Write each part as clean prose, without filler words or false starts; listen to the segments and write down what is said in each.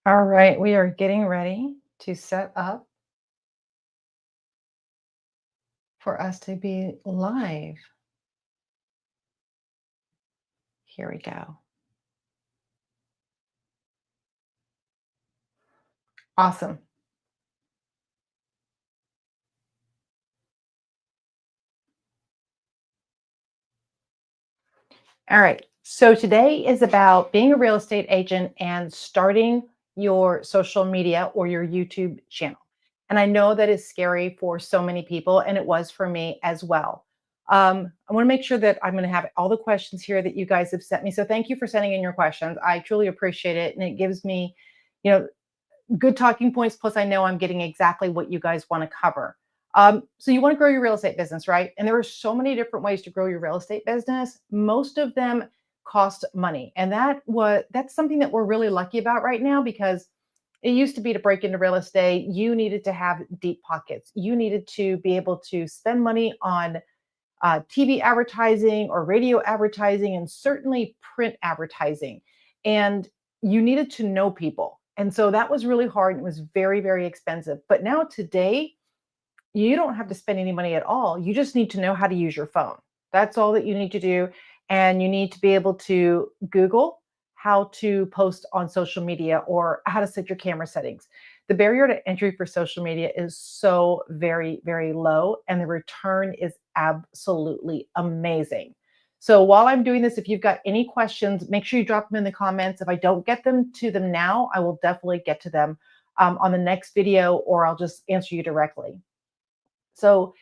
All right, we are getting ready to set up for us to be live. Here we go. Awesome. All right. So today is about being a real estate agent and starting your social media or your YouTube channel. And I know that is scary for so many people, and it was for me as well. I want to make sure that I'm going to have all the questions here that you guys have sent me. So thank you for sending in your questions. I truly appreciate it. And it gives me, you know, good talking points. Plus, I know I'm getting exactly what you guys want to cover. So you want to grow your real estate business, right? And there are so many different ways to grow your real estate business. Most of them cost money, and that's something that we're really lucky about right now because it used to be to break into real estate, you needed to have deep pockets. You needed to be able to spend money on TV advertising or radio advertising, and certainly print advertising. And you needed to know people. And so that was really hard. It was very, very expensive. But now, today, you don't have to spend any money at all. You just need to know how to use your phone. That's all that you need to do. And you need to be able to Google how to post on social media or how to set your camera settings. The barrier to entry for social media is so very, very low, and the return is absolutely amazing. So while I'm doing this, if you've got any questions, make sure you drop them in the comments. If I don't get them to them now, I will definitely get to them on the next video, or I'll just answer you directly. So,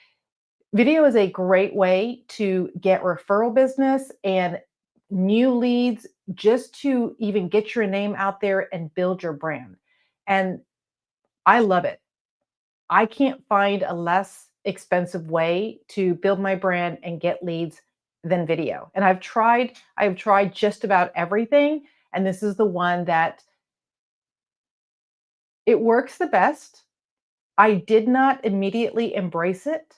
video is a great way to get referral business and new leads just to even get your name out there and build your brand. And I love it. I can't find a less expensive way to build my brand and get leads than video. And I've tried just about everything, and this is the one that it works the best. I did not immediately embrace it.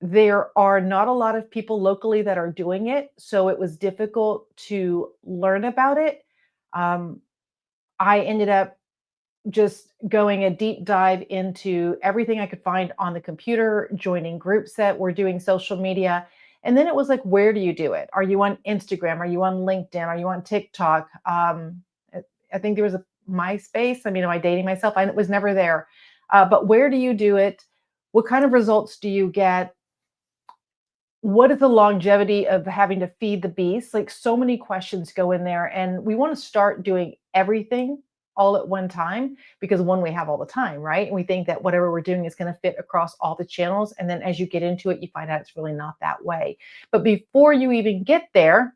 There are not a lot of people locally that are doing it, so it was difficult to learn about it. Um, I ended up just going a deep dive into everything I could find on the computer, joining groups that were doing social media. And then it was like, where do you do it? Are you on Instagram? Are you on LinkedIn? Are you on TikTok? I think there was a MySpace. I mean, am I dating myself? I was never there. But where do you do it? What kind of results do you get? What is the longevity of having to feed the beast? Like, so many questions go in there, and we want to start doing everything all at one time because one, we have all the time, right? And we think that whatever we're doing is going to fit across all the channels. And then as you get into it, you find out it's really not that way. But before you even get there,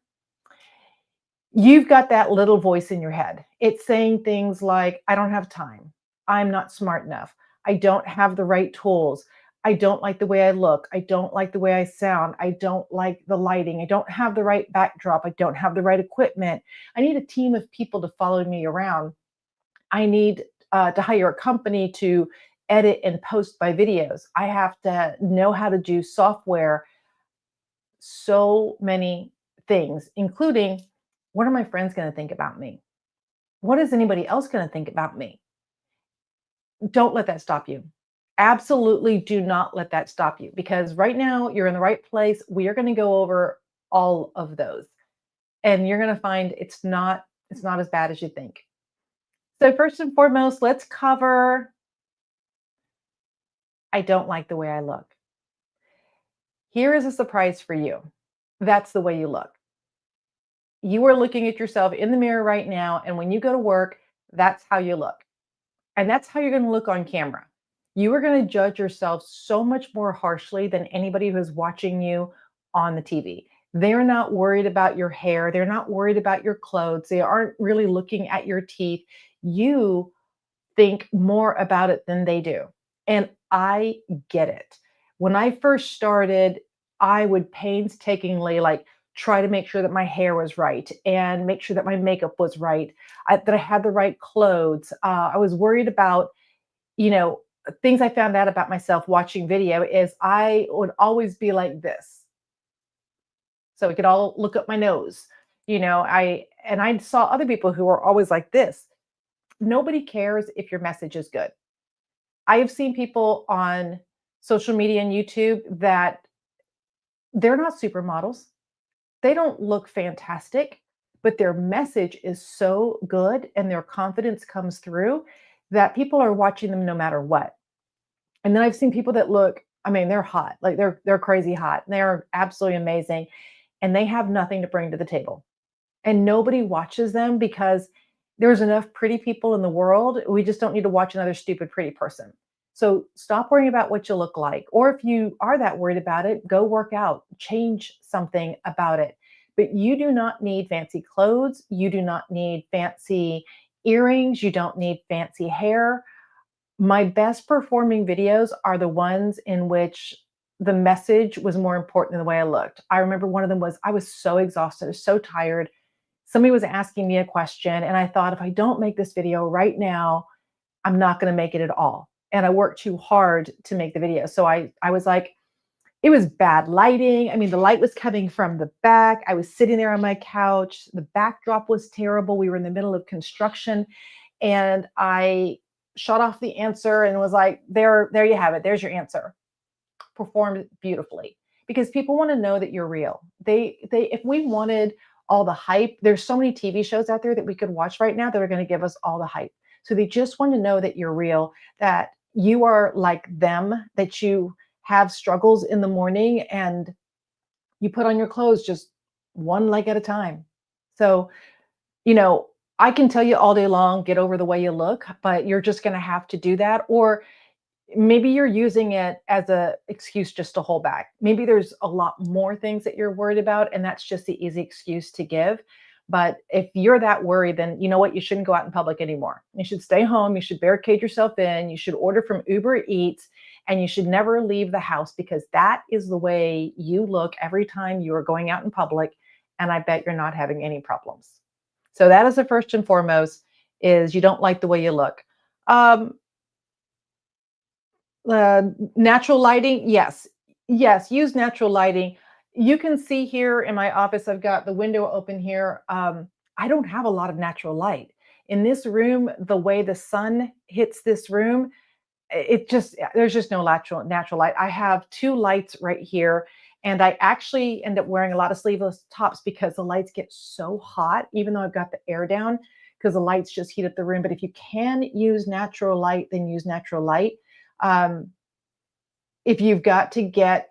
you've got that little voice in your head. It's saying things like, I don't have time. I'm not smart enough. I don't have the right tools. I don't like the way I look. I don't like the way I sound. I don't like the lighting. I don't have the right backdrop. I don't have the right equipment. I need a team of people to follow me around. I need to hire a company to edit and post my videos. I have to know how to do software. So many things, including, what are my friends going to think about me? What is anybody else going to think about me? Don't let that stop you. Absolutely do not let that stop you, because right now you're in the right place. We are going to go over all of those, and you're going to find it's not as bad as you think. So first and foremost, let's cover, I don't like the way I look. Here is a surprise for you. That's the way you look. You are looking at yourself in the mirror right now, and when you go to work, that's how you look. And that's how you're going to look on camera. You are going to judge yourself so much more harshly than anybody who's watching you on the TV. They're not worried about your hair. They're not worried about your clothes. They aren't really looking at your teeth. You think more about it than they do. And I get it. When I first started, I would painstakingly try to make sure that my hair was right and make sure that my makeup was right, that I had the right clothes. I was worried about, you know, things I found out about myself watching video is I would always be like this. So we could all look up my nose. I saw other people who were always like this. Nobody cares if your message is good. I have seen people on social media and YouTube that they're not supermodels. They don't look fantastic, but their message is so good and their confidence comes through that people are watching them no matter what. And then I've seen people that look, I mean, they're hot, like they're crazy hot. They're absolutely amazing and they have nothing to bring to the table. And nobody watches them because there's enough pretty people in the world. We just don't need to watch another stupid pretty person. So stop worrying about what you look like. Or if you are that worried about it, go work out, change something about it. But you do not need fancy clothes. You do not need fancy earrings. You don't need fancy hair. My best performing videos are the ones in which the message was more important than the way I looked. I remember one of them was I was so exhausted, I was so tired. Somebody was asking me a question, and I thought, if I don't make this video right now, I'm not going to make it at all. And I worked too hard to make the video. So I was like, it was bad lighting. I mean, the light was coming from the back. I was sitting there on my couch. The backdrop was terrible. We were in the middle of construction. And I shot off the answer and was like, there you have it. There's your answer. Performed beautifully because people want to know that you're real. They if we wanted all the hype, there's so many TV shows out there that we could watch right now that are going to give us all the hype. So they just want to know that you're real, that you are like them, that you have struggles in the morning and you put on your clothes just one leg at a time. So, you know, I can tell you all day long, get over the way you look, but you're just going to have to do that. Or maybe you're using it as a excuse just to hold back. Maybe there's a lot more things that you're worried about, and that's just the easy excuse to give. But if you're that worried, then you know what? You shouldn't go out in public anymore. You should stay home. You should barricade yourself in. You should order from Uber Eats, and you should never leave the house because that is the way you look every time you are going out in public. And I bet you're not having any problems. So that is the first and foremost is you don't like the way you look. Um, Natural lighting, yes. Yes, use natural lighting. You can see here in my office, I've got the window open here. I don't have a lot of natural light. In this room, the way the sun hits this room, it just there's just no natural light. I have two lights right here, and I actually end up wearing a lot of sleeveless tops because the lights get so hot, even though I've got the air down, because the lights just heat up the room. But if you can use natural light, then use natural light. Um, if you've got to get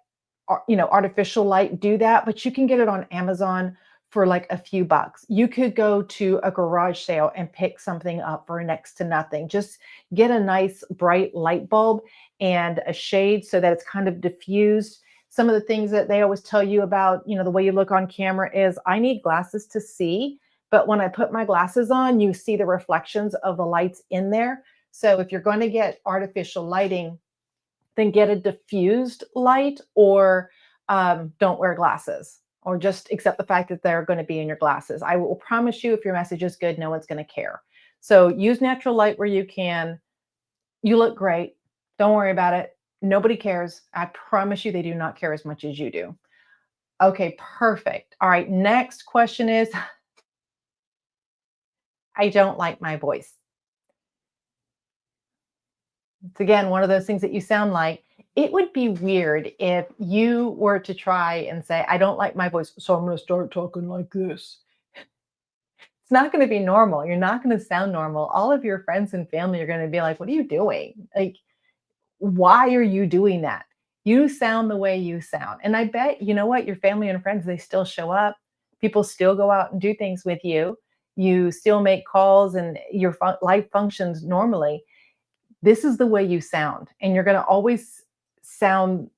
artificial light, do that, but you can get it on Amazon for like a few bucks. You could go to a garage sale and pick something up for next to nothing. Just get a nice bright light bulb and a shade so that it's kind of diffused. Some of the things that they always tell you about, the way you look on camera is I need glasses to see, but when I put my glasses on, you see the reflections of the lights in there. So if you're going to get artificial lighting, then get a diffused light or don't wear glasses or just accept the fact that they're going to be in your glasses. I will promise you, if your message is good, no one's going to care. So use natural light where you can. You look great. Don't worry about it. Nobody cares. I promise you, they do not care as much as you do. Okay, perfect. All right, next question is I don't like my voice. It's again one of those things that you sound like. It would be weird if you were to try and say, I don't like my voice, so I'm going to start talking like this. It's not going to be normal. You're not going to sound normal. All of your friends and family are going to be like, what are you doing? Like, why are you doing that? You sound the way you sound. And I bet, you know what, your family and friends, they still show up. People still go out and do things with you. You still make calls and your life functions normally. This is the way you sound, and you're going to always sound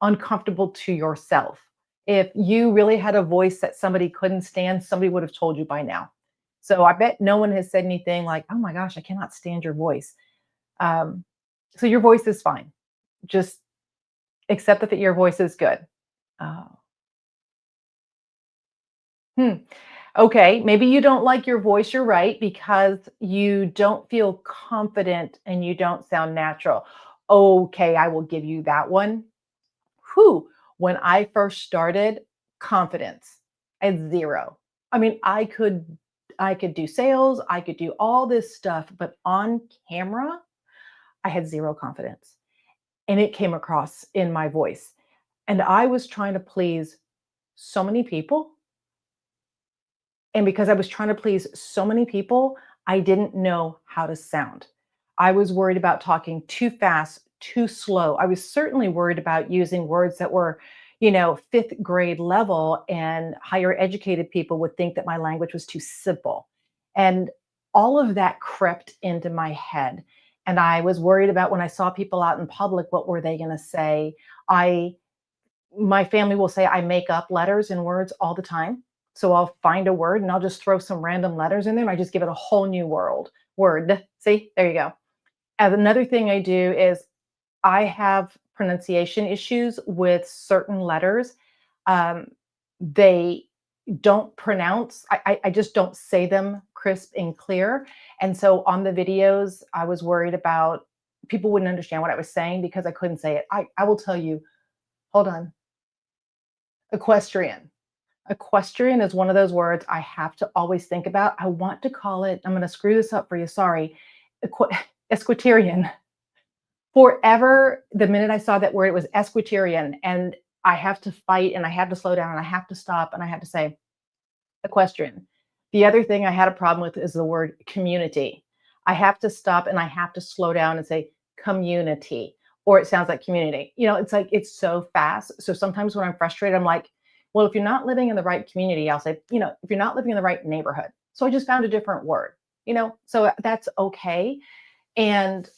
uncomfortable to yourself. If you really had a voice that somebody couldn't stand, somebody would have told you by now. So I bet no one has said anything like, oh my gosh, I cannot stand your voice. um, so your voice is fine. Just accept that your voice is good. Oh. Hmm. Okay, maybe you don't like your voice, you're right, because you don't feel confident and you don't sound natural. Okay, I will give you that one. Whew. When I first started, confidence at zero. I mean, I could do sales, I could do all this stuff, but on camera, I had zero confidence. And it came across in my voice. And I was trying to please so many people. And because I was trying to please so many people, I didn't know how to sound. I was worried about talking too fast, too slow. I was certainly worried about using words that were, fifth grade level, and higher educated people would think that my language was too simple. And all of that crept into my head. And I was worried about when I saw people out in public, what were they going to say? I My family will say I make up letters and words all the time. So I'll find a word and I'll just throw some random letters in there and I just give it a whole new word. See, there you go. And another thing I do is I have pronunciation issues with certain letters. Um, they don't pronounce, I just don't say them crisp and clear. And so on the videos, I was worried about people wouldn't understand what I was saying because I couldn't say it. I will tell you, hold on, equestrian. Equestrian is one of those words I have to always think about. I want to call it, I'm going to screw this up for you. Sorry. Esquitarian. Forever, the minute I saw that word, it was esquitarian. And I have to fight and I have to slow down and I have to stop and I have to say equestrian. The other thing I had a problem with is the word community. I have to stop and I have to slow down and say community, or it sounds like community. It's like it's so fast. So sometimes when I'm frustrated, I'm like, well, if you're not living in the right community, I'll say, if you're not living in the right neighborhood. So I just found a different word, so that's okay. And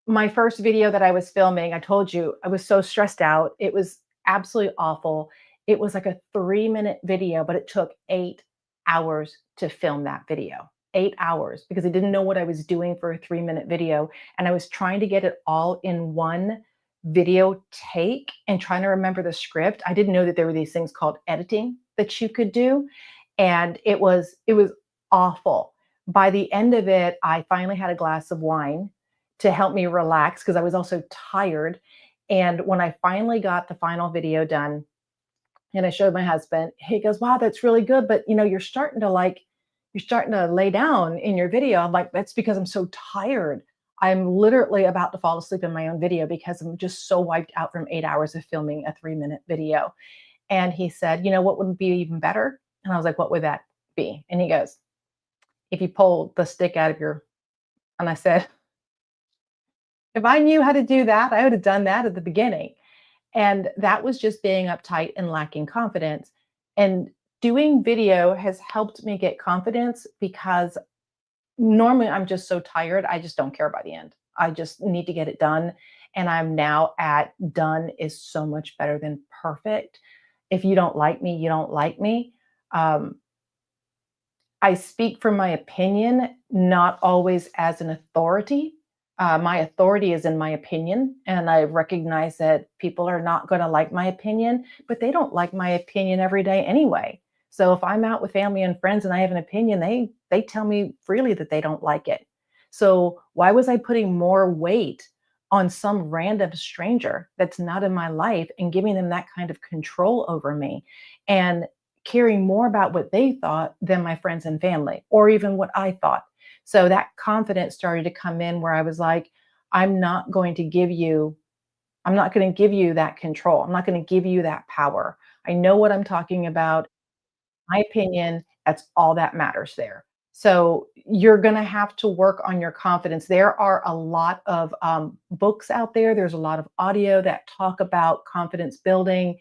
my first video that I was filming, I told you I was so stressed out. It was absolutely awful. It was like a 3-minute video, but it took 8 hours to film that video. 8 hours because I didn't know what I was doing for a 3-minute video. And I was trying to get it all in one video take and trying to remember the script. I didn't know that there were these things called editing that you could do. And it was awful. By the end of it, I finally had a glass of wine to help me relax because I was also tired. And when I finally got the final video done and I showed my husband, he goes, "Wow, that's really good. But you're starting to lay down in your video." I'm like, "That's because I'm so tired. I'm literally about to fall asleep in my own video because I'm just so wiped out from 8 hours of filming a 3-minute video." And he said, "You know what would be even better?" And I was like, "What would that be?" And he goes, "If you pull the stick out of your," and I said, if I knew how to do that, I would have done that at the beginning. And that was just being uptight and lacking confidence. And doing video has helped me get confidence because normally I'm just so tired, I just don't care by the end. I just need to get it done. And I'm now at done is so much better than perfect. If you don't like me, you don't like me. Um, I speak from my opinion, not always as an authority. My authority is in my opinion, and I recognize that people are not going to like my opinion, but they don't like my opinion every day anyway. So if I'm out with family and friends and I have an opinion, they tell me freely that they don't like it. So why was I putting more weight on some random stranger that's not in my life and giving them that kind of control over me? And caring more about what they thought than my friends and family, or even what I thought. So that confidence started to come in where I was like, I'm not going to give you, I'm not going to give you that control. I'm not going to give you that power. I know what I'm talking about. My opinion, that's all that matters there. So you're going to have to work on your confidence. There are a lot of books out there. There's a lot of audio that talk about confidence building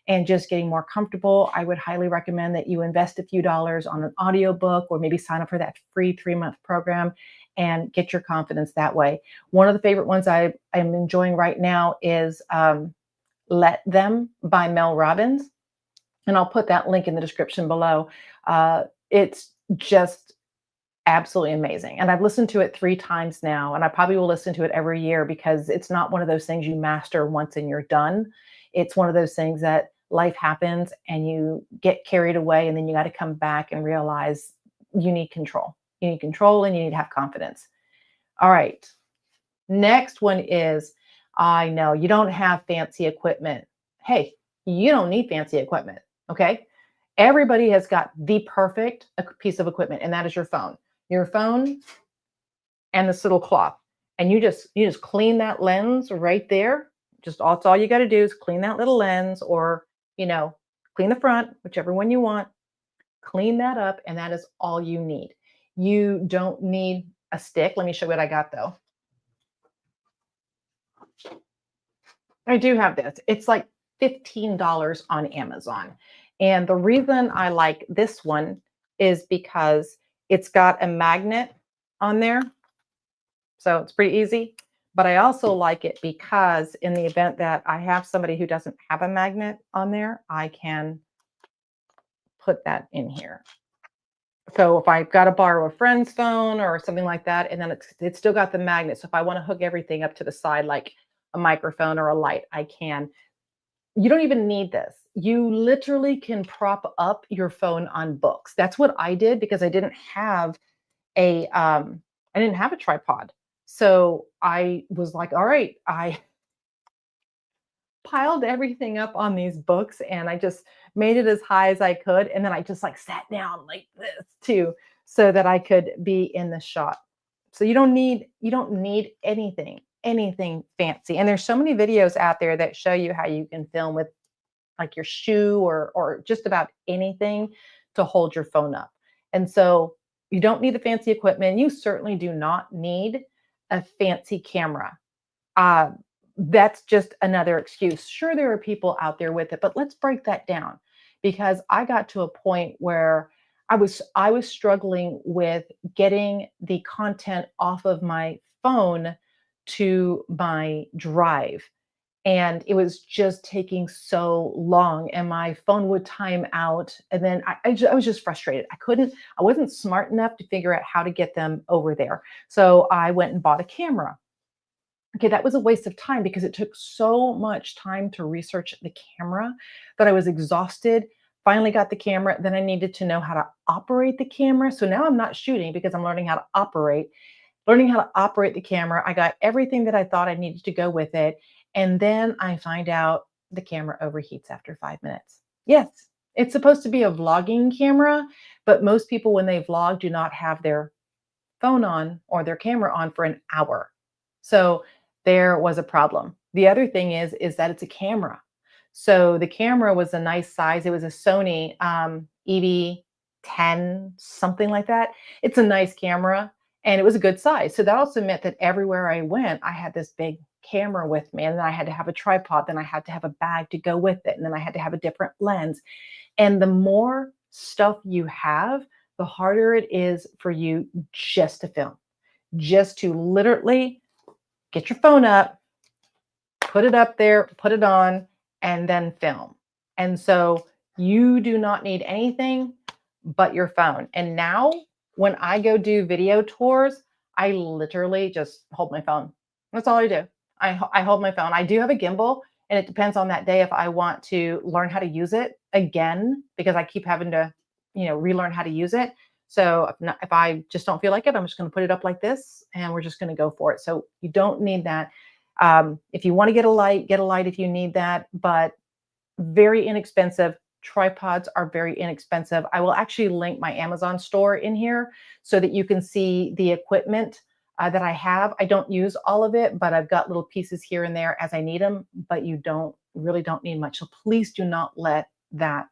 and just getting more comfortable. I would highly recommend that you invest a few dollars on an audio book or maybe sign up for that free 3-month program and get your confidence that way. One of the favorite ones I am enjoying right now is Let Them by Mel Robbins, and I'll put that link in the description below. It's just absolutely amazing. And I've listened to it 3 times now, and I probably will listen to it every year because it's not one of those things you master once and you're done. It's one of those things that life happens and you get carried away, and then you got to come back and realize you need control. You need control and you need to have confidence. All right. Next one is, I know you don't have fancy equipment. Hey, you don't need fancy equipment. Okay. Everybody has got the perfect piece of equipment, and that is your phone and this little cloth. And you just clean that lens right there. Just that's all you got to do is clean that little lens, or you know, clean the front, whichever one you want. Clean that up, and that is all you need. You don't need a stick. Let me show you what I got though. I do have this. It's like $15 on Amazon. And the reason I like this one is because it's got a magnet on there. So it's pretty easy. But I also like it because in the event that I have somebody who doesn't have a magnet on there, I can put that in here. So if I've got to borrow a friend's phone or something like that, and then it's still got the magnet. So if I want to hook everything up to the side, like a microphone or a light, I can. You don't even need this. You literally can prop up your phone on books. That's what I did because I didn't have a tripod. So I was like, all right, I piled everything up on these books and I just made it as high as I could. And then I just like sat down like this too, so that I could be in the shot. So you don't need anything fancy. And there's so many videos out there that show you how you can film with like your shoe or just about anything to hold your phone up. And so you don't need the fancy equipment. You certainly do not need a fancy camera. Uh, that's just another excuse. Sure, there are people out there with it, but let's break that down because I got to a point where I was struggling with getting the content off of my phone to my drive, and it was just taking so long and my phone would time out, and then I was just frustrated. I wasn't smart enough to figure out how to get them over there, so I went and bought a camera. Okay, that was a waste of time because it took so much time to research the camera that I was exhausted. Finally got the camera, then I needed to know how to operate the camera. So now I'm not shooting because I'm learning how to operate the camera. I got everything that I thought I needed to go with it. And then I find out the camera overheats after 5 minutes. Yes, it's supposed to be a vlogging camera, but most people, when they vlog, do not have their phone on or their camera on for an hour. So there was a problem. The other thing is that it's a camera. So the camera was a nice size. It was a Sony EV10, something like that. It's a nice camera and it was a good size. So that also meant that everywhere I went, I had this big camera with me, and then I had to have a tripod, then I had to have a bag to go with it, and then I had to have a different lens. And the more stuff you have, the harder it is for you just to film, just to literally get your phone up, put it up there, put it on, and then film. And so you do not need anything but your phone. And now when I go do video tours, I literally just hold my phone. That's all I do. I hold my phone. I do have a gimbal, and it depends on that day if I want to learn how to use it again, because I keep having to, relearn how to use it. So if I just don't feel like it, I'm just going to put it up like this, and we're just going to go for it. So you don't need that. If you want to get a light if you need that, but very inexpensive. Tripods are very inexpensive. I will actually link my Amazon store in here so that you can see the equipment that I have. I don't use all of it, but I've got little pieces here and there as I need them, but you really don't need much. So please do not let that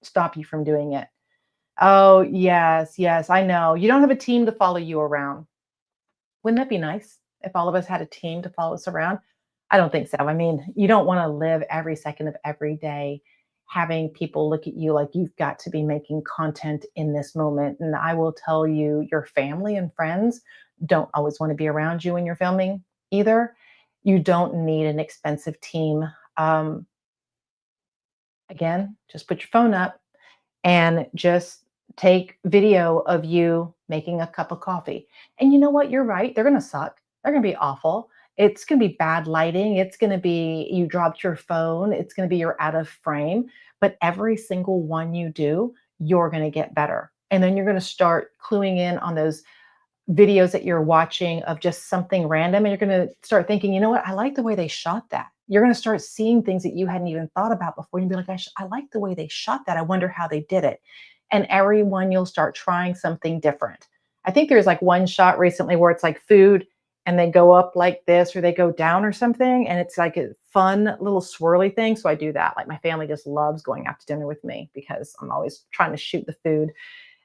stop you from doing it. Oh, yes, yes, I know. You don't have a team to follow you around. Wouldn't that be nice if all of us had a team to follow us around? I don't think so. I mean, you don't want to live every second of every day having people look at you like you've got to be making content in this moment. And I will tell you, your family and friends don't always want to be around you when you're filming either. You don't need an expensive team. Um, Again, just put your phone up and just take video of you making a cup of coffee. And you know what? You're right. They're going to suck. They're going to be awful. It's going to be bad lighting. It's going to be you dropped your phone. It's going to be you're out of frame. But every single one you do, you're going to get better. And then you're going to start cluing in on those videos that you're watching of just something random. And you're going to start thinking, you know what? I like the way they shot that. you're going to start seeing things that you hadn't even thought about before. You'll be like, I like the way they shot that. I wonder how they did it. And everyone, you'll start trying something different. I think there's like one shot recently where it's like food and they go up like this or they go down or something. And it's like a fun little swirly thing. So I do that. Like my family just loves going out to dinner with me because I'm always trying to shoot the food,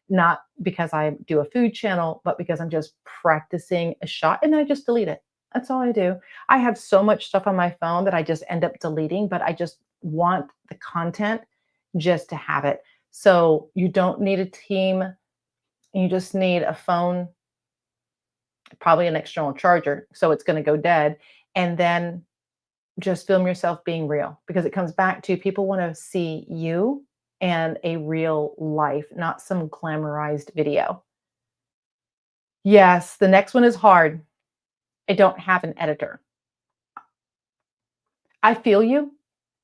not because I do a food channel, but because I'm just practicing a shot and then I just delete it. That's all I do. I have so much stuff on my phone that I just end up deleting, but I just want the content just to have it. So you don't need a team. You just need a phone, probably an external charger. So it's going to go dead. And then just film yourself being real because it comes back to people want to see you and a real life, not some glamorized video. Yes, the next one is hard. I don't have an editor. I feel you.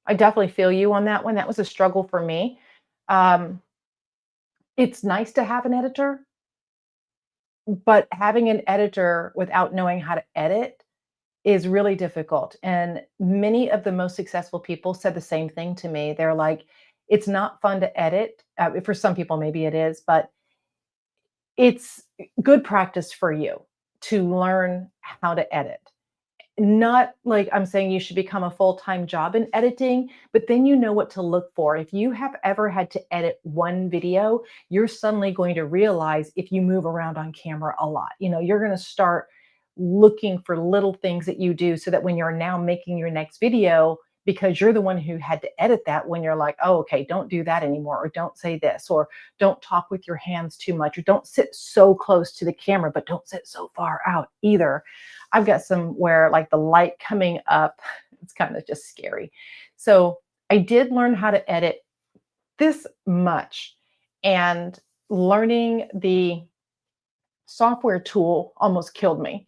I definitely feel you on that one. That was a struggle for me. Um, it's nice to have an editor, but having an editor without knowing how to edit is really difficult. And many of the most successful people said the same thing to me. They're like, it's not fun to edit. For some people, maybe it is, but it's good practice for you to learn how to edit. Not like I'm saying you should become a full-time job in editing, but then you know what to look for. If you have ever had to edit one video, you're suddenly going to realize if you move around on camera a lot, you're going to start looking for little things that you do so that when you're now making your next video, because you're the one who had to edit that, when you're like, oh, okay, don't do that anymore, or don't say this, or don't talk with your hands too much, or don't sit so close to the camera, but don't sit so far out either. I've got some where like the light coming up, it's kind of just scary. So I did learn how to edit this much, and learning the software tool almost killed me.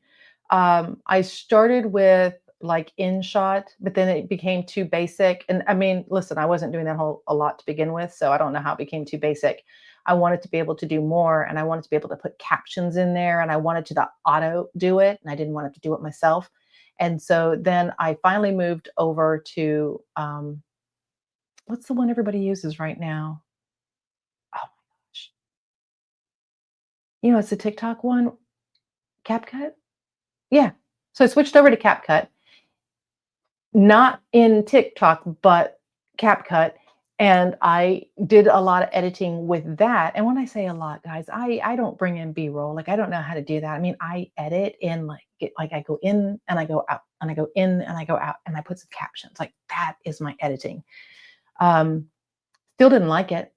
I started with like InShot, but then it became too basic. And I mean, listen, I wasn't doing that whole a lot to begin with, so I don't know how it became too basic. I wanted to be able to do more, and I wanted to be able to put captions in there, and I wanted to the auto do it, and I didn't want to do it myself. And so then I finally moved over to what's the one everybody uses right now? Oh my gosh, it's the TikTok one, CapCut. Yeah. So I switched over to CapCut, not in TikTok, but CapCut. And I did a lot of editing with that. And when I say a lot, guys, I don't bring in B-roll. Like I don't know how to do that. I mean, I edit in like I go in and I go out and I go in and I go out and I put some captions. Like that is my editing. Um, Still didn't like it,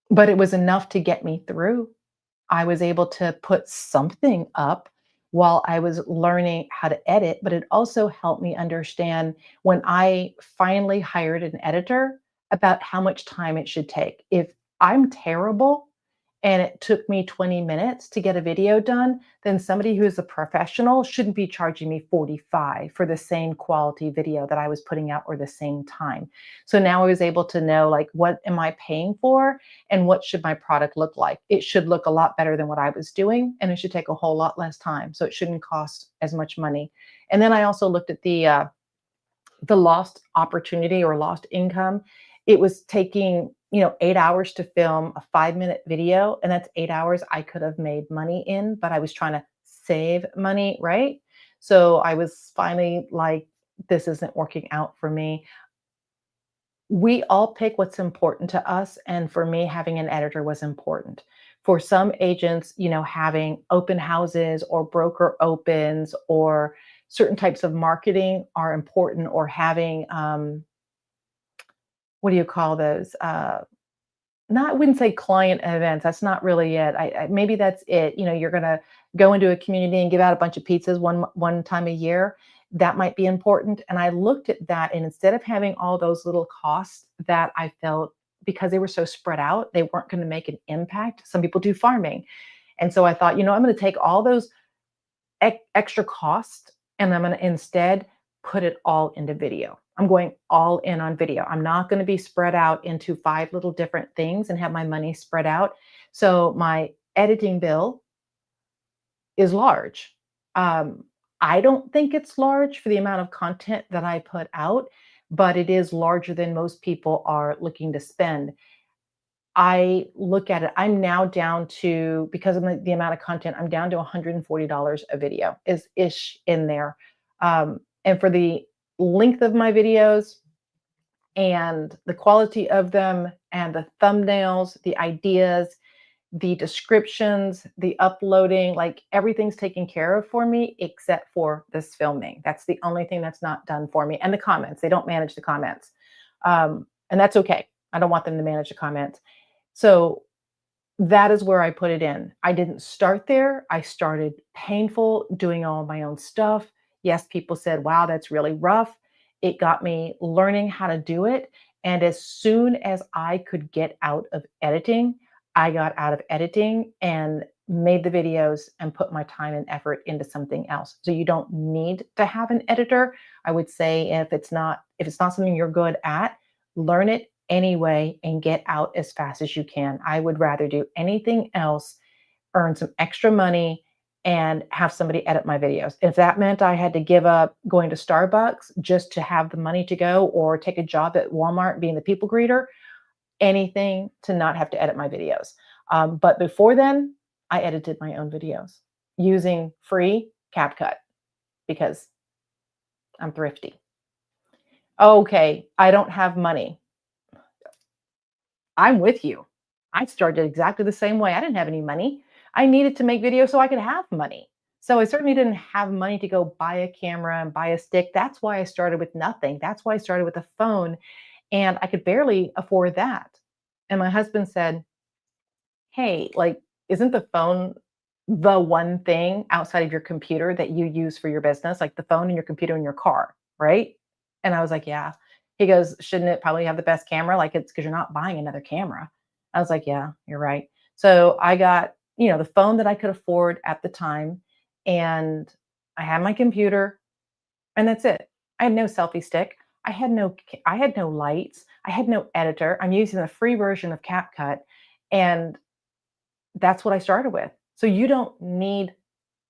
but it was enough to get me through. I was able to put something up while I was learning how to edit, but it also helped me understand when I finally hired an editor about how much time it should take. If I'm terrible and it took me 20 minutes to get a video done, then somebody who is a professional shouldn't be charging me 45 for the same quality video that I was putting out or the same time. So now I was able to know like what am I paying for and what should my product look like. It should look a lot better than what I was doing and it should take a whole lot less time. So it shouldn't cost as much money. And then I also looked at the lost opportunity or lost income. It was taking, 8 hours to film a 5-minute video. And that's 8 hours I could have made money in, but I was trying to save money, right? So I was finally like, this isn't working out for me. We all pick what's important to us. And for me, having an editor was important. For some agents, having open houses or broker opens or certain types of marketing are important, or having, what do you call those? Not, I wouldn't say client events. That's not really it. Maybe that's it. You're going to go into a community and give out a bunch of pizzas one time a year. That might be important. And I looked at that, and instead of having all those little costs that I felt because they were so spread out, they weren't going to make an impact. Some people do farming, and so I thought, I'm going to take all those extra costs and I'm going to instead put it all into video. I'm going all in on video. I'm not going to be spread out into 5 little different things and have my money spread out. So my editing bill is large. Um, I don't think it's large for the amount of content that I put out, but it is larger than most people are looking to spend. I look at it, I'm now down to, because of the amount of content, I'm down to $140 a video is ish in there. And for the length of my videos and the quality of them and the thumbnails, the ideas, the descriptions, the uploading, like everything's taken care of for me except for this filming. That's the only thing that's not done for me. And the comments, they don't manage the comments. And that's okay. I don't want them to manage the comments. So that is where I put it in. I didn't start there. I started painful, doing all my own stuff. Yes, people said, wow, that's really rough. It got me learning how to do it. And as soon as I could get out of editing, I got out of editing and made the videos and put my time and effort into something else. So you don't need to have an editor. I would say if it's not something you're good at, learn it anyway and get out as fast as you can. I would rather do anything else, earn some extra money, and have somebody edit my videos. If that meant I had to give up going to Starbucks just to have the money to go, or take a job at Walmart being the people greeter, anything to not have to edit my videos. But before then, I edited my own videos using free CapCut because I'm thrifty. Okay, I don't have money. I'm with you. I started exactly the same way. I didn't have any money. I needed to make videos so I could have money. So I certainly didn't have money to go buy a camera and buy a stick. That's why I started with nothing. That's why I started with a phone, and I could barely afford that. And my husband said, hey, like, isn't the phone the one thing outside of your computer that you use for your business? Like the phone and your computer in your car, right? And I was like, yeah. He goes, shouldn't it probably have the best camera? Like, it's because you're not buying another camera. I was like, yeah, you're right. So I got, the phone that I could afford at the time. And I had my computer, and that's it. I had no selfie stick. I had no lights. I had no editor. I'm using the free version of CapCut. And that's what I started with. So you don't need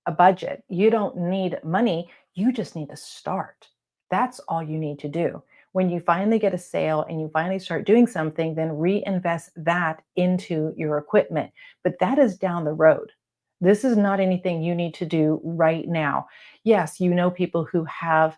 a budget. You don't need money. You just need to start. That's all you need to do. When you finally get a sale and you finally start doing something, then reinvest that into your equipment. But that is down the road. This is not anything you need to do right now. Yes, you know people who have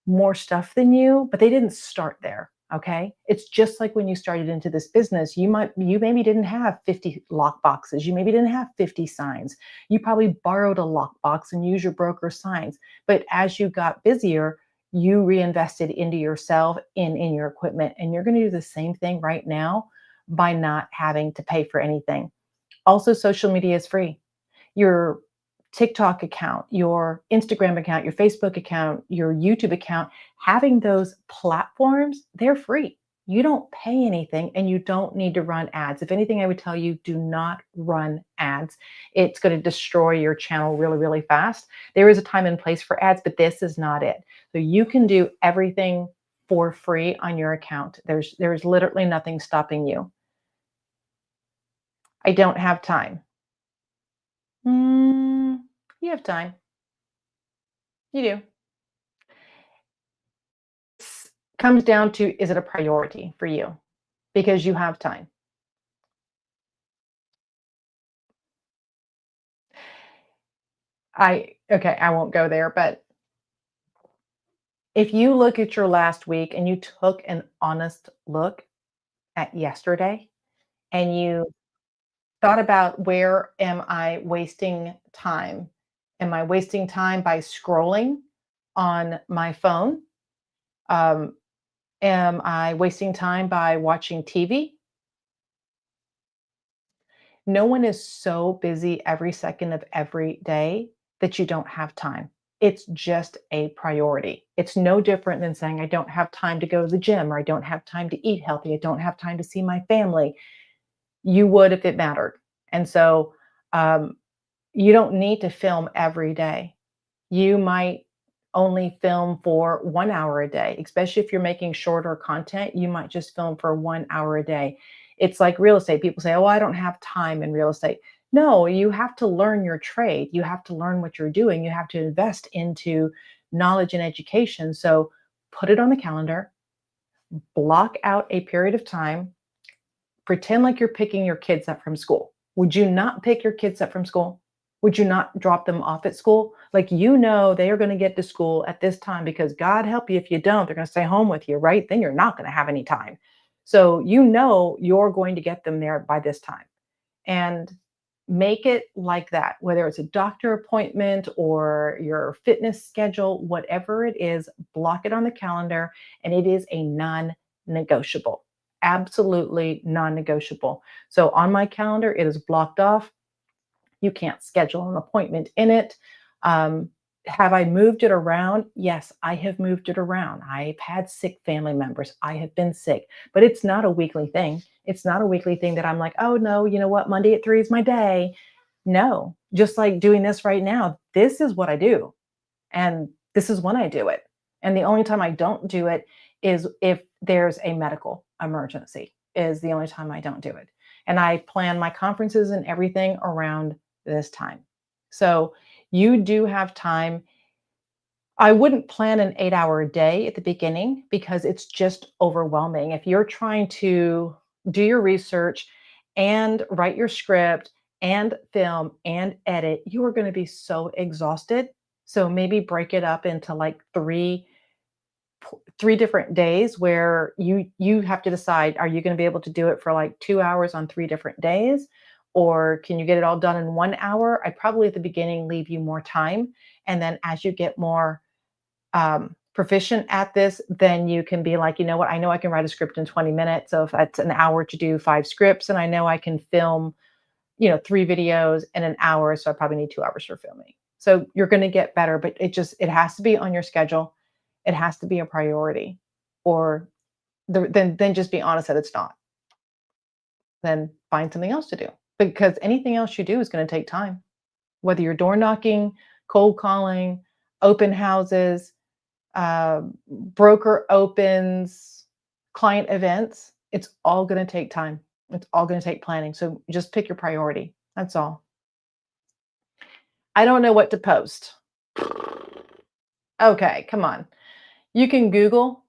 more stuff than you, but they didn't start there. Okay. It's just like when you started into this business, you maybe didn't have 50 lock boxes. You maybe didn't have 50 signs. You probably borrowed a lock box and used your broker signs. But as you got busier, you reinvested into yourself in your equipment. And you're going to do the same thing right now by not having to pay for anything. Also, social media is free. Your TikTok account, your Instagram account, your Facebook account, your YouTube account, having those platforms, they're free. You don't pay anything and you don't need to run ads. If anything, I would tell you, do not run ads. It's going to destroy your channel really, really fast. There is a time and place for ads, but this is not it. So you can do everything for free on your account. There's literally nothing stopping you. I don't have time. You have time. You do. Comes down to, is it a priority for you? Because you have time. I won't go there, but if you look at your last week and you took an honest look at yesterday and you thought about, where am I wasting time? Am I wasting time by scrolling on my phone? Um, am I wasting time by watching TV? No one is so busy every second of every day that you don't have time. It's just a priority. It's no different than saying, I don't have time to go to the gym, or I don't have time to eat healthy. I don't have time to see my family. You would if it mattered. And so um, you don't need to film every day. You might only film for 1 hour a day, especially if you're making shorter content. You might just film for 1 hour a day. It's like real estate. People say, oh, I don't have time in real estate. No, you have to learn your trade. You have to learn what you're doing. You have to invest into knowledge and education. So put it on the calendar, block out a period of time, pretend like you're picking your kids up from school. Would you not pick your kids up from school? Would you not drop them off at school? Like, they are going to get to school at this time because God help you if you don't, they're going to stay home with you, right? Then you're not going to have any time. So, you're going to get them there by this time. And make it like that, whether it's a doctor appointment or your fitness schedule, whatever it is, block it on the calendar. And it is a non negotiable, absolutely non negotiable. So on my calendar, it is blocked off. You can't schedule an appointment in it. Um, have I moved it around? Yes, I have moved it around. I've had sick family members. I have been sick, but it's not a weekly thing. It's not a weekly thing that I'm like, oh no, you know what? Monday at 3 is my day. No, just like doing this right now, this is what I do. And this is when I do it. And the only time I don't do it is if there's a medical emergency, is the only time I don't do it. And I plan my conferences and everything around this time. So you do have time. I wouldn't plan an 8-hour day at the beginning because it's just overwhelming. If you're trying to do your research and write your script and film and edit, you are going to be so exhausted. So maybe break it up into like three different days where you have to decide, are you going to be able to do it for like 2 hours on 3 different days, or can you get it all done in 1 hour? I probably at the beginning leave you more time, and then as you get more proficient at this, then you can be like, you know what, I know I can write a script in 20 minutes. So if that's an hour to do 5 scripts, and I know I can film, 3 videos in an hour, so I probably need 2 hours for filming. So you're going to get better, but it has to be on your schedule. It has to be a priority, or then just be honest that it's not. Then find something else to do, because anything else you do is going to take time. Whether you're door knocking, cold calling, open houses, broker opens, client events, it's all going to take time. It's all going to take planning. So just pick your priority. That's all. I don't know what to post. Okay, come on. You can Google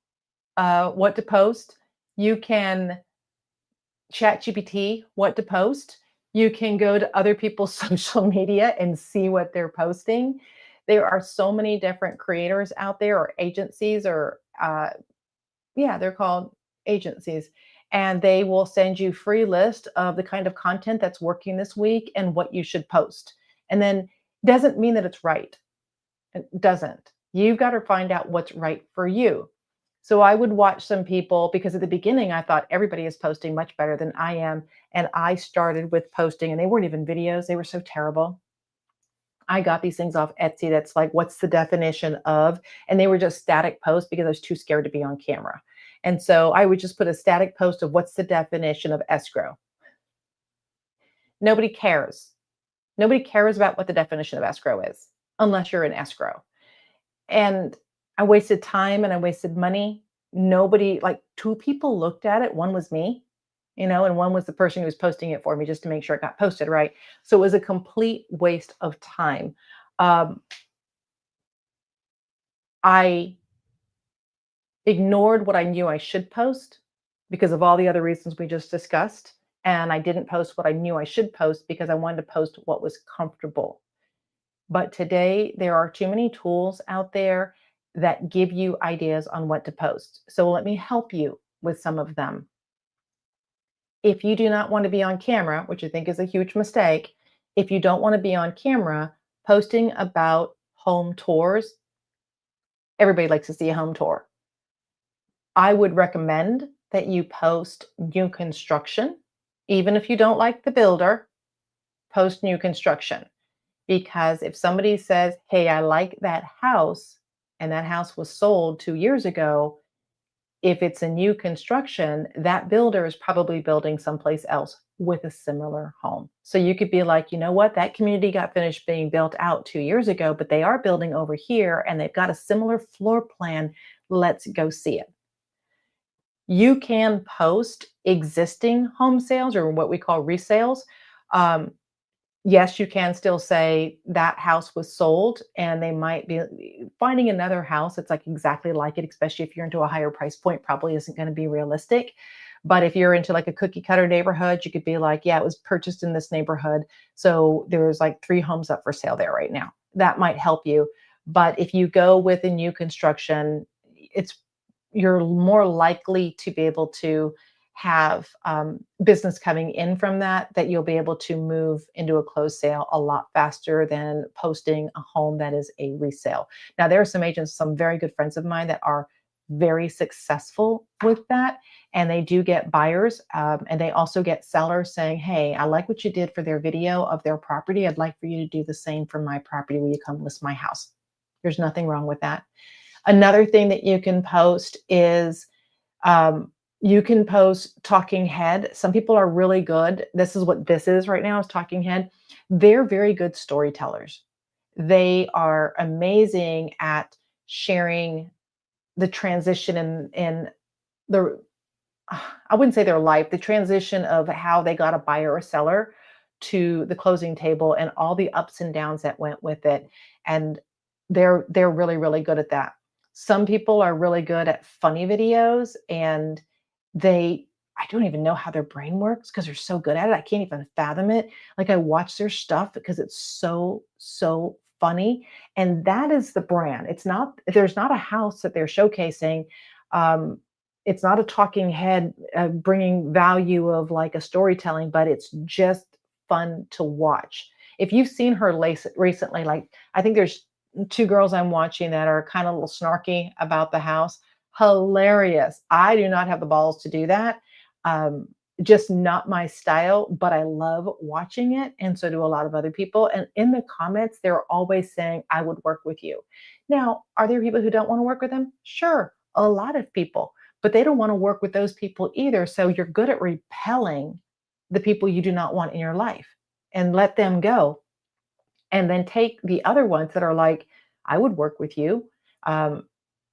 what to post. You can chat GPT what to post. You can go to other people's social media and see what they're posting. There are so many different creators out there, or agencies, or yeah, they're called agencies. And they will send you free list of the kind of content that's working this week and what you should post. And then doesn't mean that it's right. It doesn't. You've got to find out what's right for you. So I would watch some people, because at the beginning I thought everybody is posting much better than I am. And I started with posting, and they weren't even videos. They were so terrible. I got these things off Etsy that's like, what's the definition of? And they were just static posts because I was too scared to be on camera. And so I would just put a static post of what's the definition of escrow. Nobody cares. Nobody cares about what the definition of escrow is unless you're in escrow. And I wasted time and I wasted money. Nobody, like 2 people looked at it. One was me, and one was the person who was posting it for me just to make sure it got posted right. So it was a complete waste of time. Um, I ignored what I knew I should post because of all the other reasons we just discussed. And I didn't post what I knew I should post because I wanted to post what was comfortable. But today, there are too many tools out there that give you ideas on what to post. So let me help you with some of them. If you do not want to be on camera, which I think is a huge mistake, if you don't want to be on camera, posting about home tours, everybody likes to see a home tour. I would recommend that you post new construction. Even if you don't like the builder, post new construction. Because if somebody says, hey, I like that house, and that house was sold 2 years ago, if it's a new construction, that builder is probably building someplace else with a similar home. So you could be like, you know what, that community got finished being built out 2 years ago, but they are building over here and they've got a similar floor plan. Let's go see it. You can post existing home sales or what we call resales. Um, yes, you can still say that house was sold, and they might be finding another house that's like exactly like it, especially if you're into a higher price point, probably isn't going to be realistic. But if you're into like a cookie cutter neighborhood, you could be like, yeah, it was purchased in this neighborhood. So there's like three homes up for sale there right now. That might help you. But if you go with a new construction, it's you're more likely to be able to have business coming in from that you'll be able to move into a closed sale a lot faster than posting a home that is a resale. Now, there are some agents, some very good friends of mine that are very successful with that, and they do get buyers, and they also get sellers saying, hey, I like what you did for their video of their property. I'd like for you to do the same for my property. Will you come list my house? There's nothing wrong with that. Another thing that you can post is um, you can post talking head. Some people are really good. This is what this is right now is talking head. They're very good storytellers. They are amazing at sharing the transition in the I wouldn't say their life, the transition of how they got a buyer or seller to the closing table and all the ups and downs that went with it. And they're really, really good at that. Some people are really good at funny videos, and they I don't even know how their brain works because they're so good at it. I can't even fathom it. Like I watch their stuff because it's so, so funny. And that is the brand. There's not a house that they're showcasing. Um, it's not a talking head bringing value of like a storytelling, but it's just fun to watch. If you've seen her recently, like I think there's two girls I'm watching that are kind of a little snarky about the house. Hilarious. I do not have the balls to do that. Um, just not my style, but I love watching it. And so do a lot of other people. And in the comments, they're always saying, I would work with you. Now, are there people who don't want to work with them? Sure, a lot of people, but they don't want to work with those people either. So you're good at repelling the people you do not want in your life and let them go. And then take the other ones that are like, I would work with you. Um,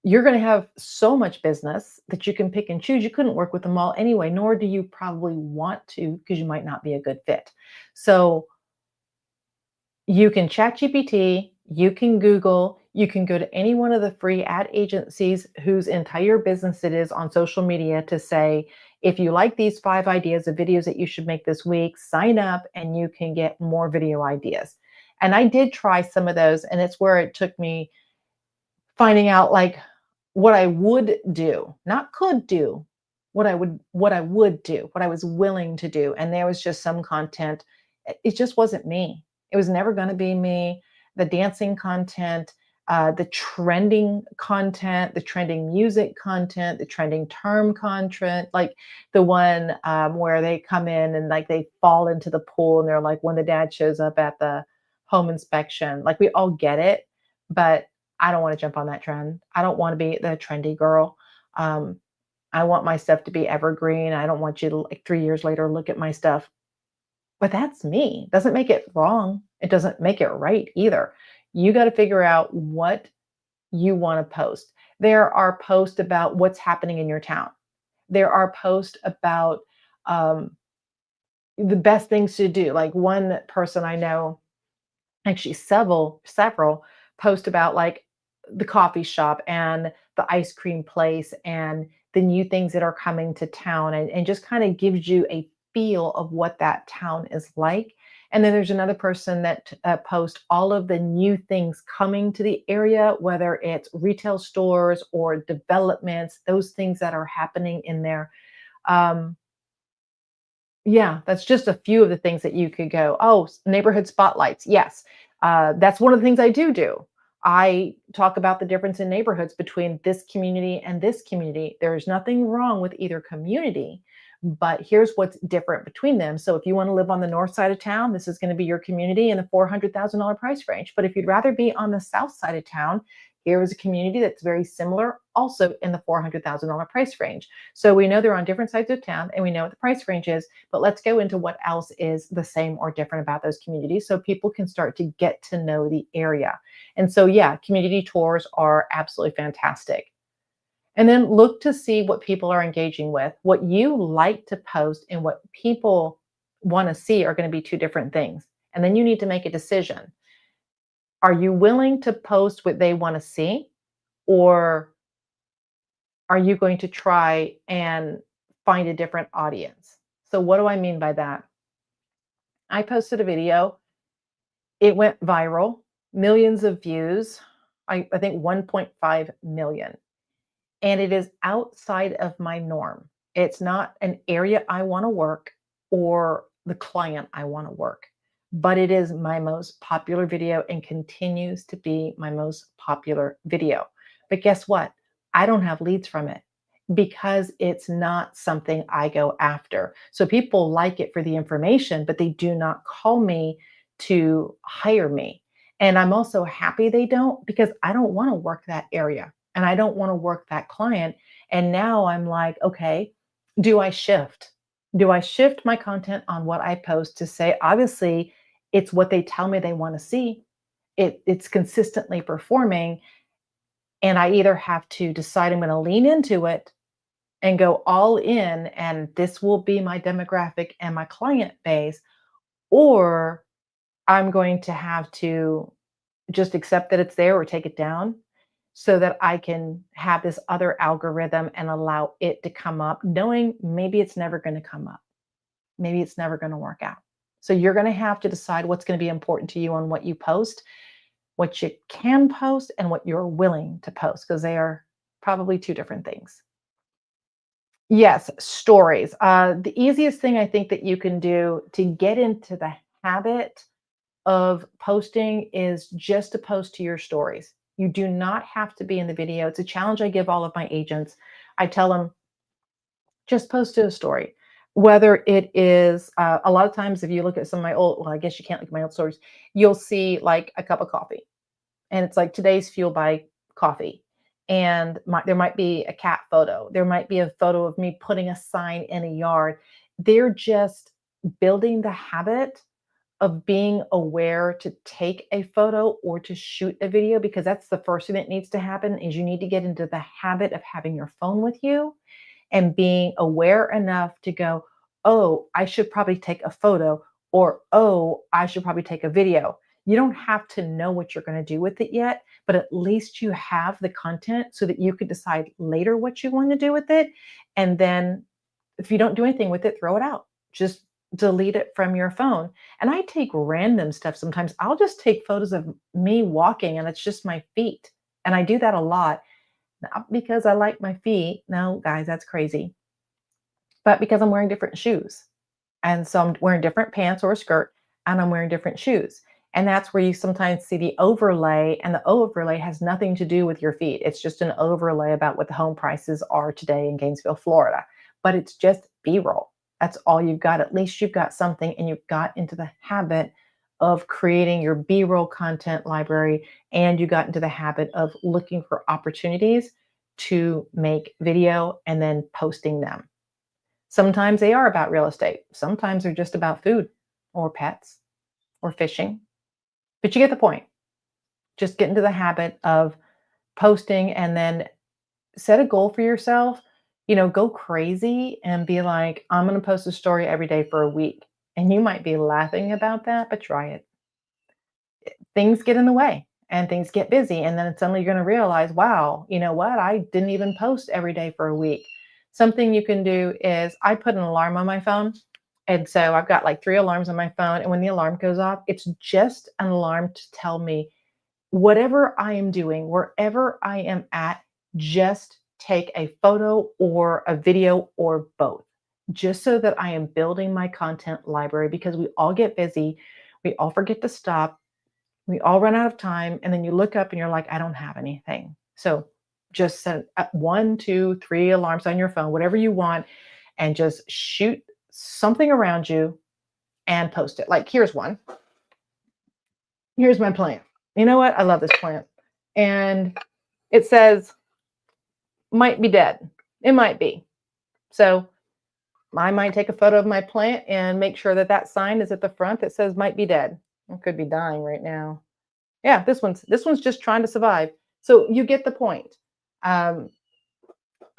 you're going to have so much business that you can pick and choose. You couldn't work with them all anyway, nor do you probably want to because you might not be a good fit. So you can chat GPT, you can Google, you can go to any one of the free ad agencies whose entire business it is on social media to say, if you like these 5 ideas of videos that you should make this week, sign up and you can get more video ideas. And I did try some of those, and it's where it took me finding out like what I would do, not could do, what I would do, what I was willing to do. And there was just some content, it just wasn't me. It was never going to be me. The dancing content, the trending content, the trending music content, the trending term content, like the one where they come in and like they fall into the pool and they're like when the dad shows up at the home inspection. Like we all get it, but I don't want to jump on that trend. I don't want to be the trendy girl. Um, I want my stuff to be evergreen. I don't want you to like 3 years later look at my stuff. But that's me. Doesn't make it wrong. It doesn't make it right either. You got to figure out what you want to post. There are posts about what's happening in your town. There are posts about um, the best things to do. Like one person I know, actually several post about like the coffee shop and the ice cream place and the new things that are coming to town, and just kind of gives you a feel of what that town is like. And then there's another person that posts all of the new things coming to the area, whether it's retail stores or developments, those things that are happening in there. um, yeah, that's just a few of the things that you could go, "Oh, neighborhood spotlights." Yes. That's one of the things I do. I talk about the difference in neighborhoods between this community and this community. There's nothing wrong with either community, but here's what's different between them. So if you want to live on the north side of town, this is going to be your community in the $400,000 price range. But if you'd rather be on the south side of town, here is a community that's very similar, also in the $400,000 price range. So we know they're on different sides of town and we know what the price range is, but let's go into what else is the same or different about those communities so people can start to get to know the area. And so, yeah, community tours are absolutely fantastic. And then look to see what people are engaging with. What you like to post and what people want to see are going to be two different things. And then you need to make a decision. Are you willing to post what they want to see? Or are you going to try and find a different audience? So, what do I mean by that? I posted a video, it went viral, millions of views. I think 1.5 million. And it is outside of my norm. It's not an area I want to work or the client I want to work, but it is my most popular video and continues to be my most popular video. But guess what? I don't have leads from it because it's not something I go after. So people like it for the information, but they do not call me to hire me. And I'm also happy they don't because I don't want to work that area and I don't want to work that client. And now I'm like, okay, do I shift? Do I shift my content on what I post to say, obviously, it's what they tell me they want to see? It's consistently performing. And I either have to decide I'm going to lean into it and go all in, and this will be my demographic and my client base, or I'm going to have to just accept that it's there or take it down so that I can have this other algorithm and allow it to come up, knowing maybe it's never going to come up. Maybe it's never going to work out. So you're going to have to decide what's going to be important to you on what you post, what you can post, and what you're willing to post, because they are probably two different things. Yes, stories. The easiest thing I think that you can do to get into the habit of posting is just to post to your stories. You do not have to be in the video. It's a challenge I give all of my agents. I tell them, just post to a story. Whether it is, a lot of times, if you look at some of my old, well, I guess you can't look at my old stories, you'll see like a cup of coffee. And it's like today's fuel by coffee. And there might be a cat photo. There might be a photo of me putting a sign in a yard. They're just building the habit of being aware to take a photo or to shoot a video, because that's the first thing that needs to happen is you need to get into the habit of having your phone with you and being aware enough to go, oh, I should probably take a photo, or oh, I should probably take a video. You don't have to know what you're going to do with it yet, but at least you have the content so that you could decide later what you want to do with it. And then if you don't do anything with it, throw it out. Just delete it from your phone. And I take random stuff sometimes. I'll just take photos of me walking and it's just my feet. And I do that a lot. Not because I like my feet. No, guys, that's crazy. But because I'm wearing different shoes. And so I'm wearing different pants or a skirt and I'm wearing different shoes. And that's where you sometimes see the overlay, and the overlay has nothing to do with your feet. It's just an overlay about what the home prices are today in Gainesville, Florida. But it's just B roll. That's all you've got. At least you've got something, and you've got into the habit of creating your B roll content library, and you got into the habit of looking for opportunities to make video and then posting them. Sometimes they are about real estate. Sometimes they're just about food or pets or fishing. But you get the point. Just get into the habit of posting and then set a goal for yourself. Go crazy and be like, I'm going to post a story every day for a week. And you might be laughing about that, but try it. Things get in the way and things get busy. And then suddenly you're going to realize, wow, you know what? I didn't even post every day for a week. Something you can do is I put an alarm on my phone. And so I've got like 3 alarms on my phone. And when the alarm goes off, it's just an alarm to tell me whatever I am doing, wherever I am at, just take a photo or a video or both, just so that I am building my content library, because we all get busy. We all forget to stop. We all run out of time. And then you look up and you're like, I don't have anything. So just set 1, 2, 3 alarms on your phone, whatever you want, and just shoot something around you and post it. Like, here's one. Here's my plant. You know what? I love this plant. And it says, might be dead. It might be. So I might take a photo of my plant and make sure that that sign is at the front that says might be dead. It could be dying right now. Yeah, this one's just trying to survive. So you get the point. Um,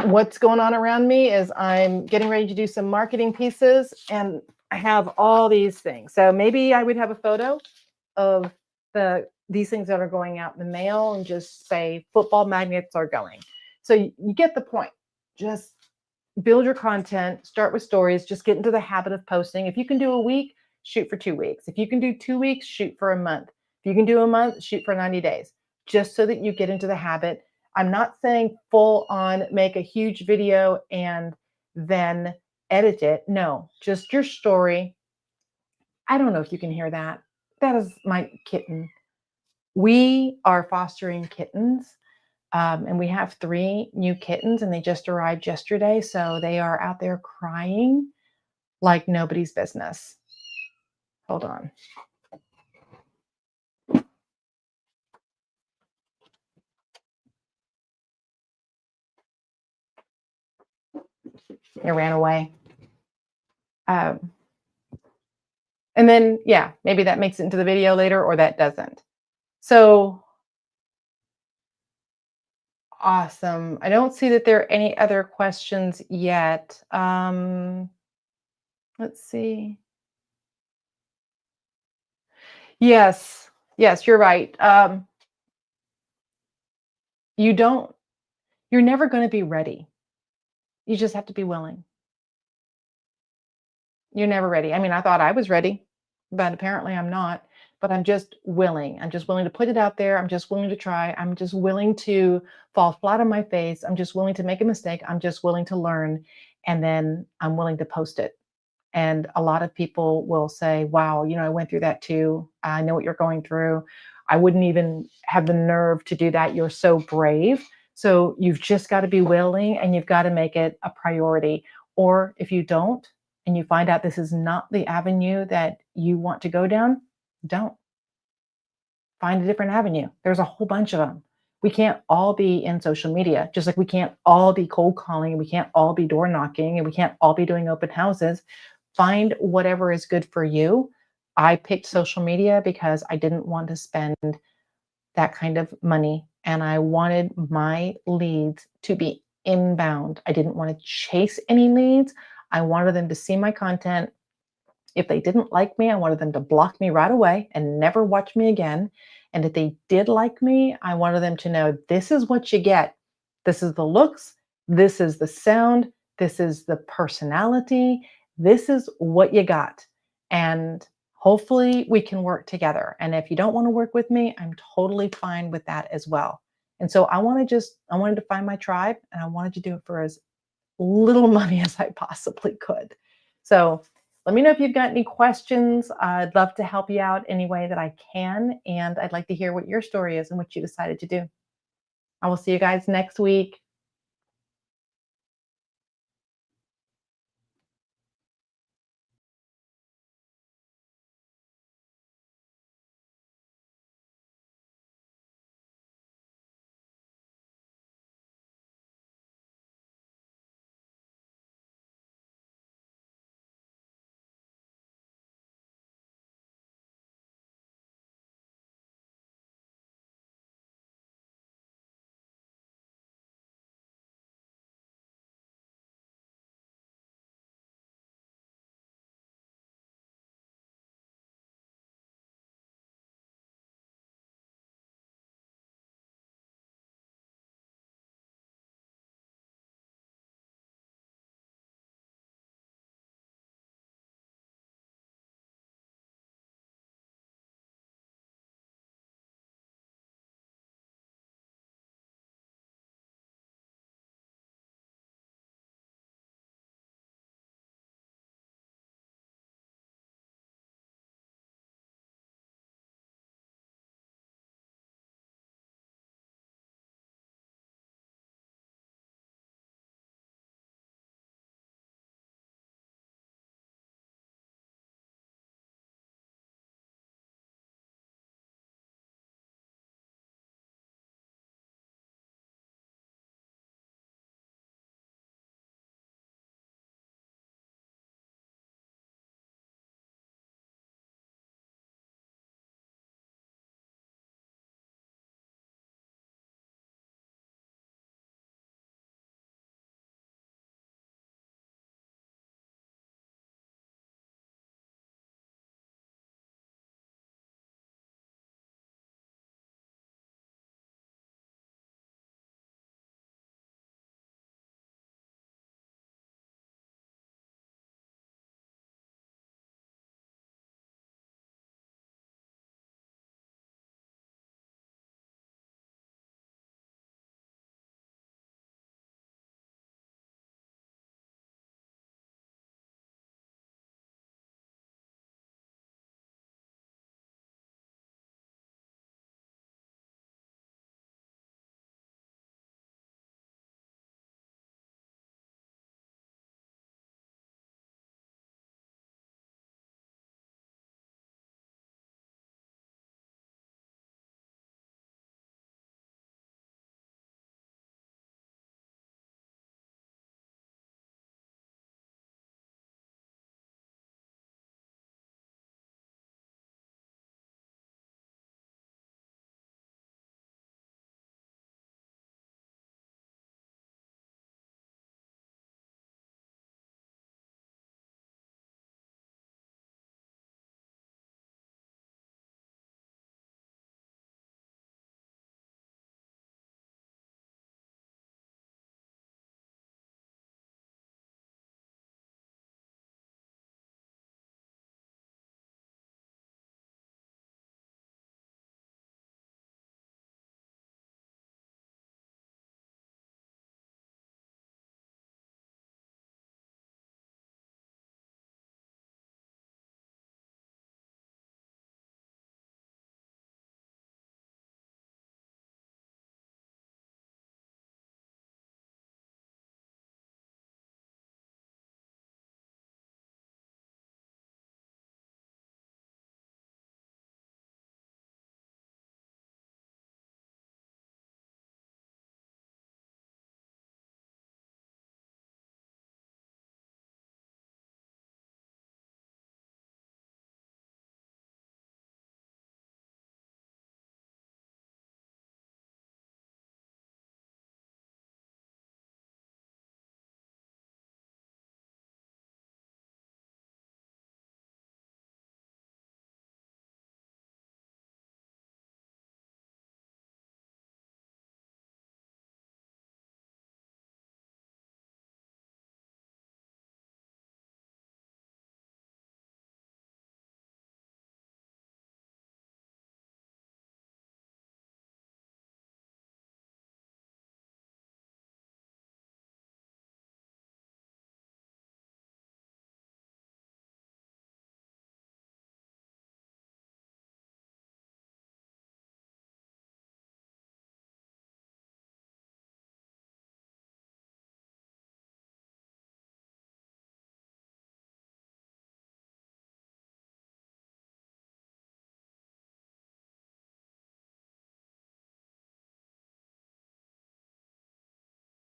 what's going on around me is I'm getting ready to do some marketing pieces, and I have all these things. So maybe I would have a photo of these things that are going out in the mail and just say football magnets are going. So you get the point. Just build your content, start with stories, just get into the habit of posting. If you can do a week, shoot for 2 weeks. If you can do 2 weeks, shoot for a month. If you can do a month, shoot for 90 days, just so that you get into the habit. I'm not saying full on make a huge video and then edit it. No, just your story. I don't know if you can hear that. That is my kitten. We are fostering kittens, and we have 3 new kittens, and they just arrived yesterday. So they are out there crying like nobody's business. Hold on. It ran away. Um, and then, yeah, maybe that makes it into the video later or that doesn't. So awesome. I don't see that there are any other questions yet. Let's see. Yes, yes, you're right. You don't, you're never going to be ready. You just have to be willing. You're never ready. I mean, I thought I was ready, but apparently I'm not. But I'm just willing. I'm just willing to put it out there. I'm just willing to try. I'm just willing to fall flat on my face. I'm just willing to make a mistake. I'm just willing to learn. And then I'm willing to post it. And a lot of people will say, wow, I went through that too. I know what you're going through. I wouldn't even have the nerve to do that. You're so brave. So you've just got to be willing, and you've got to make it a priority. Or if you don't, and you find out this is not the avenue that you want to go down, don't. Find a different avenue. There's a whole bunch of them. We can't all be in social media, just like we can't all be cold calling, and we can't all be door knocking, and we can't all be doing open houses. Find whatever is good for you. I picked social media because I didn't want to spend that kind of money, and I wanted my leads to be inbound. I didn't want to chase any leads. I wanted them to see my content. If they didn't like me, I wanted them to block me right away and never watch me again. And if they did like me, I wanted them to know this is what you get. This is the looks, this is the sound, this is the personality, this is what you got. And hopefully we can work together. And if you don't want to work with me, I'm totally fine with that as well. And so I wanted to find my tribe, and I wanted to do it for as little money as I possibly could. So let me know if you've got any questions. I'd love to help you out any way that I can. And I'd like to hear what your story is and what you decided to do. I will see you guys next week.